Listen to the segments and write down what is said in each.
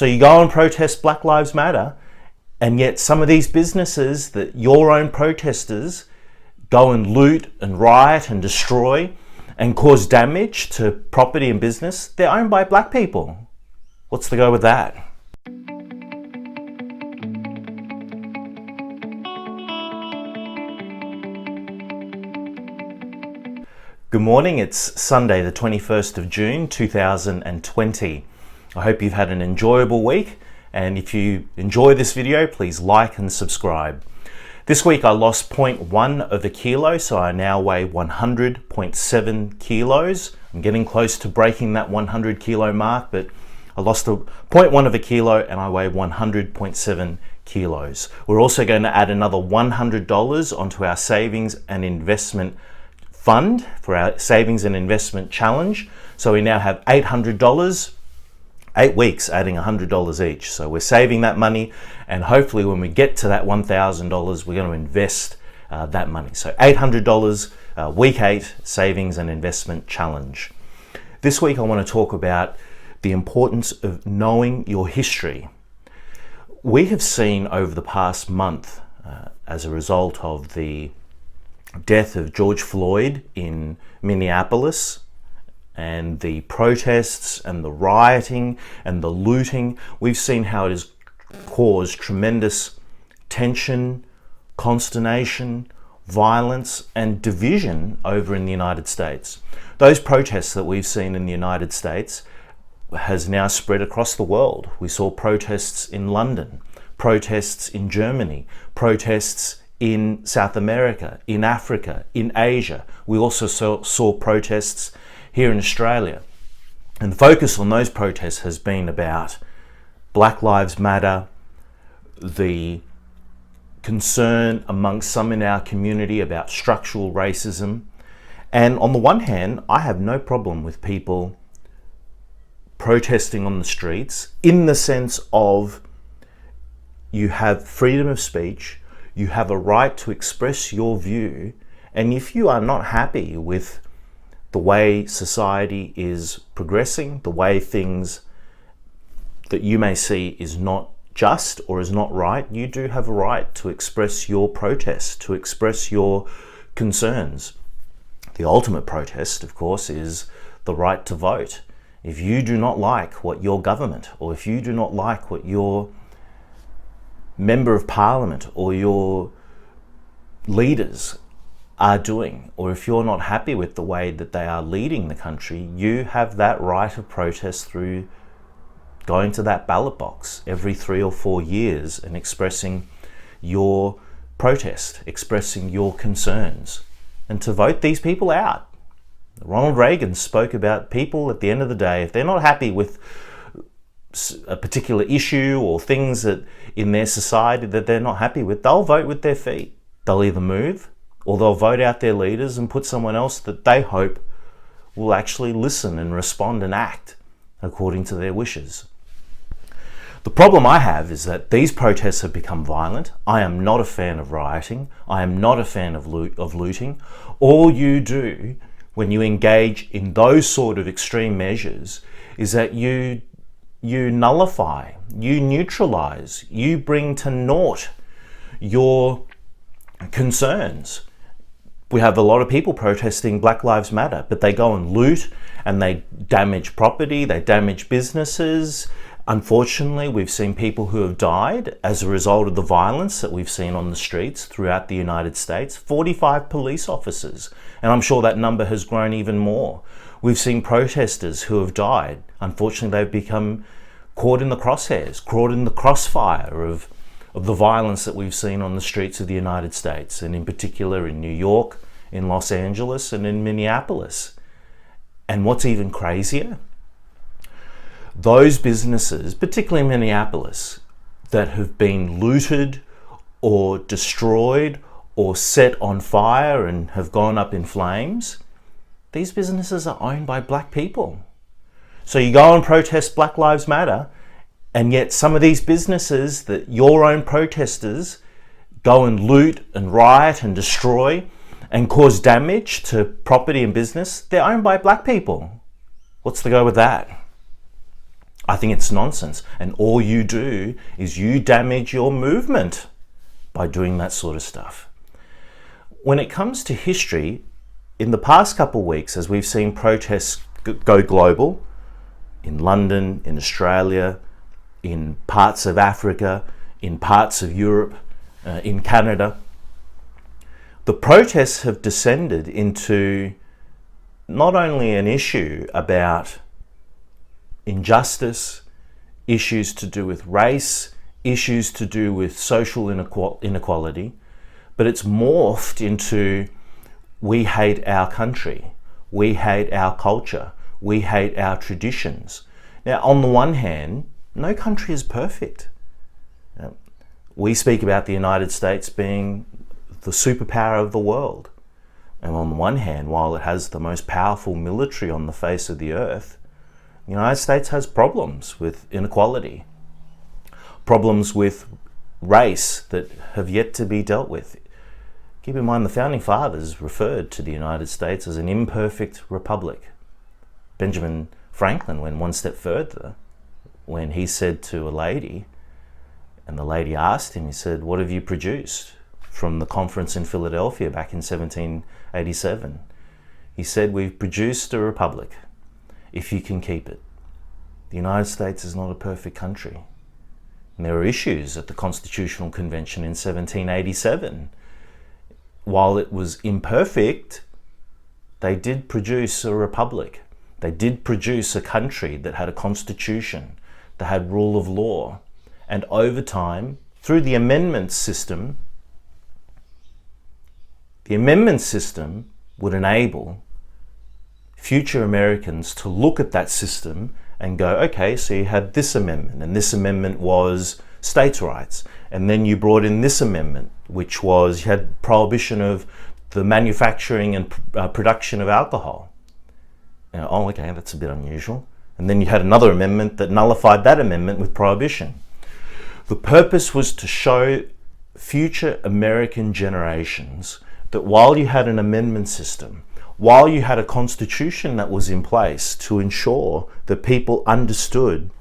So you go and protest Black Lives Matter, and yet some of these businesses that your own protesters go and loot and riot and destroy and cause damage to property and business, they're owned by black people. What's the go with that? Good morning, it's Sunday the 21st of June 2020. I hope you've had an enjoyable week, and if you enjoy this video, please like and subscribe. This week I lost 0.1 of a kilo, so I now weigh 100.7 kilos. I'm getting close to breaking that 100 kilo mark, but I lost a 0.1 of a kilo and I weigh 100.7 kilos. We're also going to add another $100 onto our savings and investment fund for our savings and investment challenge. So we now have $800, 8 weeks adding $100 each. So we're saving that money, and hopefully when we get to that $1,000, we're going to invest that money. So $800, week 8 savings and investment challenge. This week I want to talk about the importance of knowing your history. We have seen over the past month, as a result of the death of George Floyd in Minneapolis, and the protests and the rioting and the looting, we've seen how it has caused tremendous tension, consternation, violence and division over in the United States. Those protests that we've seen in the United States has now spread across the world. We saw protests in London, protests in Germany, protests in South America, in Africa, in Asia. We also saw protests here in Australia. And the focus on those protests has been about Black Lives Matter, the concern amongst some in our community about structural racism. And on the one hand, I have no problem with people protesting on the streets in the sense of you have freedom of speech, you have a right to express your view, and if you are not happy with the way society is progressing, the way things that you may see is not just or is not right, you do have a right to express your protest, to express your concerns. The ultimate protest, of course, is the right to vote. If you do not like what your government, or if you do not like what your member of parliament or your leaders are doing, or if you're not happy with the way that they are leading the country, you have that right of protest through going to that ballot box every 3 or 4 years and expressing your protest, expressing your concerns, and to vote these people out. Ronald Reagan spoke about people at the end of the day, if they're not happy with a particular issue or things that in their society that they're not happy with, they'll vote with their feet. They'll either move, or they'll vote out their leaders and put someone else that they hope will actually listen and respond and act according to their wishes. The problem I have is that these protests have become violent. I am not a fan of rioting. I am not a fan of looting. All you do when you engage in those sort of extreme measures is that you nullify, you neutralize, you bring to naught your concerns. We have a lot of people protesting Black Lives Matter, but they go and loot and they damage property, they damage businesses. Unfortunately, we've seen people who have died as a result of the violence that we've seen on the streets throughout the United States. 45 police officers, and I'm sure that number has grown even more. We've seen protesters who have died. Unfortunately, they've become caught in the crosshairs, caught in the crossfire of the violence that we've seen on the streets of the United States, and in particular in New York, in Los Angeles, and in Minneapolis. And what's even crazier, those businesses, particularly in Minneapolis, that have been looted or destroyed or set on fire and have gone up in flames, these businesses are owned by black people. So you go and protest Black Lives Matter, and yet some of these businesses that your own protesters go and loot and riot and destroy and cause damage to property and business, they're owned by black people. What's the go with that? I think it's nonsense. And all you do is you damage your movement by doing that sort of stuff. When it comes to history, in the past couple of weeks, as we've seen protests go global, in London, in Australia, in parts of Africa, in parts of Europe, in Canada, the protests have descended into not only an issue about injustice, issues to do with race, issues to do with social inequality, but it's morphed into we hate our country, we hate our culture, we hate our traditions. Now, on the one hand, no country is perfect. We speak about the United States being the superpower of the world. And on the one hand, while it has the most powerful military on the face of the earth, the United States has problems with inequality, problems with race that have yet to be dealt with. Keep in mind, the Founding Fathers referred to the United States as an imperfect republic. Benjamin Franklin went one step further when he said to a lady, and the lady asked him, he said, "What have you produced from the conference in Philadelphia back in 1787? He said, "We've produced a republic, if you can keep it." The United States is not a perfect country. And there were issues at the Constitutional Convention in 1787. While it was imperfect, they did produce a republic. They did produce a country that had a constitution, that had rule of law. And over time, through the amendment system would enable future Americans to look at that system and go, okay, so you had this amendment, and this amendment was states' rights. And then you brought in this amendment, which was, you had prohibition of the manufacturing and production of alcohol. Now, oh, okay, that's a bit unusual. And then you had another amendment that nullified that amendment with prohibition. The purpose was to show future American generations that while you had an amendment system, while you had a constitution that was in place to ensure that people understood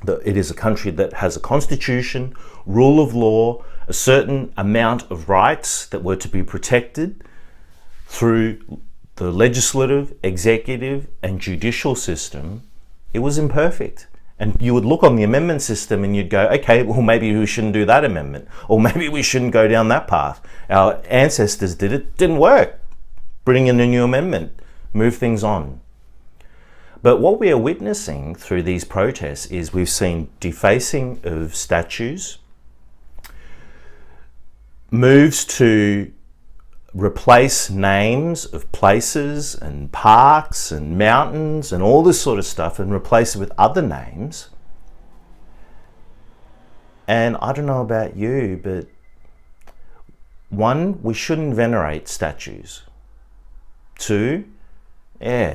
that it is a country that has a constitution, rule of law, a certain amount of rights that were to be protected through the legislative, executive, and judicial system, it was imperfect. And you would look on the amendment system and you'd go, okay, well, maybe we shouldn't do that amendment, or maybe we shouldn't go down that path. Our ancestors did it, didn't work. Bring in a new amendment, move things on. But what we are witnessing through these protests is we've seen defacing of statues, moves to replace names of places and parks and mountains and all this sort of stuff and replace it with other names. And I don't know about you, but one, we shouldn't venerate statues. Two,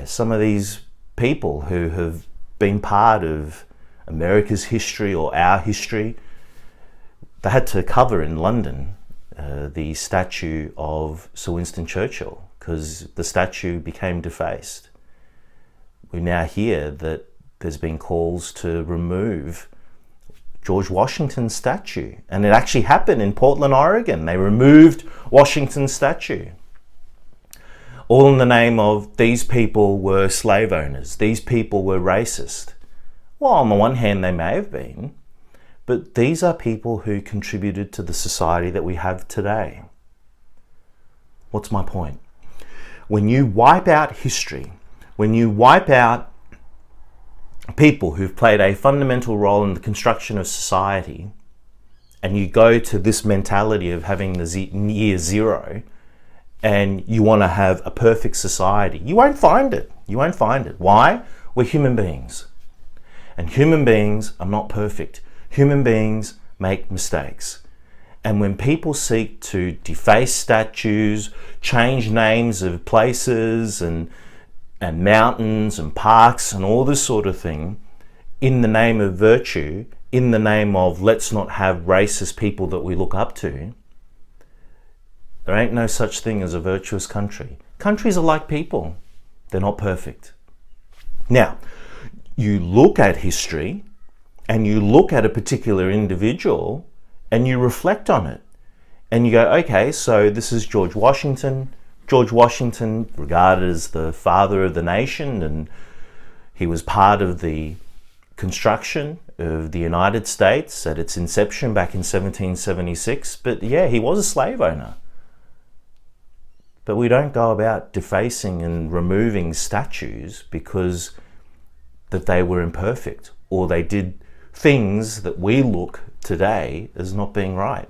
some of these people who have been part of America's history or our history, they had to cover in London the statue of Sir Winston Churchill because the statue became defaced. We now hear that there's been calls to remove George Washington's statue, and it actually happened in Portland, Oregon. They removed Washington's statue, all in the name of these people were slave owners, these people were racist. Well, on the one hand, they may have been, but these are people who contributed to the society that we have today. What's my point? When you wipe out history, when you wipe out people who've played a fundamental role in the construction of society, and you go to this mentality of having the year zero, and you want to have a perfect society, you won't find it. You won't find it. Why? We're human beings. And human beings are not perfect. Human beings make mistakes. And when people seek to deface statues, change names of places and mountains and parks and all this sort of thing, in the name of virtue, in the name of let's not have racist people that we look up to, there ain't no such thing as a virtuous country. Countries are like people. They're not perfect. Now, You look at history and you look at a particular individual and you reflect on it. And you go, okay, so this is George Washington. George Washington, regarded as the father of the nation, and he was part of the construction of the United States at its inception back in 1776. But yeah, he was a slave owner. But we don't go about defacing and removing statues because that they were imperfect or they did things that we look today as not being right.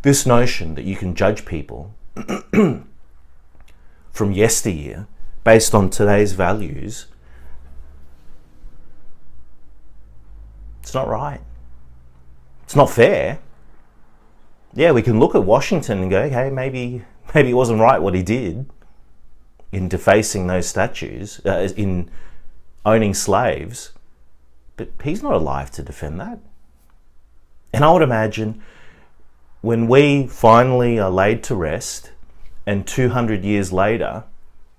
This notion that you can judge people from yesteryear based on today's values, it's not right. It's not fair. Yeah, we can look at Washington and go, okay, maybe it wasn't right what he did in defacing those statues, in owning slaves, but he's not alive to defend that. And I would imagine when we finally are laid to rest and 200 years later,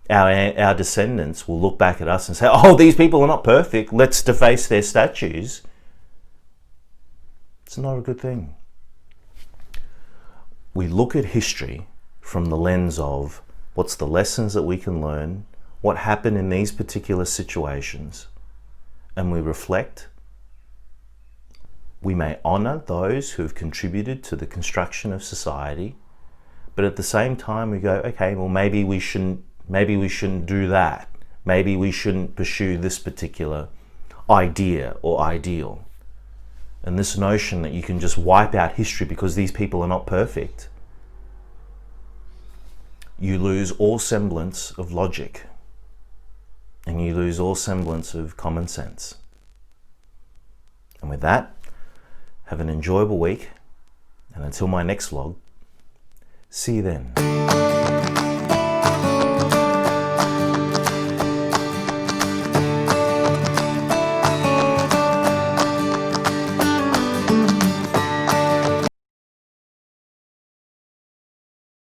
our descendants will look back at us and say, oh, these people are not perfect, let's deface their statues. It's not a good thing. We look at history from the lens of what's the lessons that we can learn, what happened in these particular situations, and we reflect. We may honour those who have contributed to the construction of society, but at the same time we go, okay, well maybe we shouldn't do that. Maybe we shouldn't pursue this particular idea or ideal. And this notion that you can just wipe out history because these people are not perfect, you lose all semblance of logic and you lose all semblance of common sense. And with that, have an enjoyable week, and until my next vlog, see you then.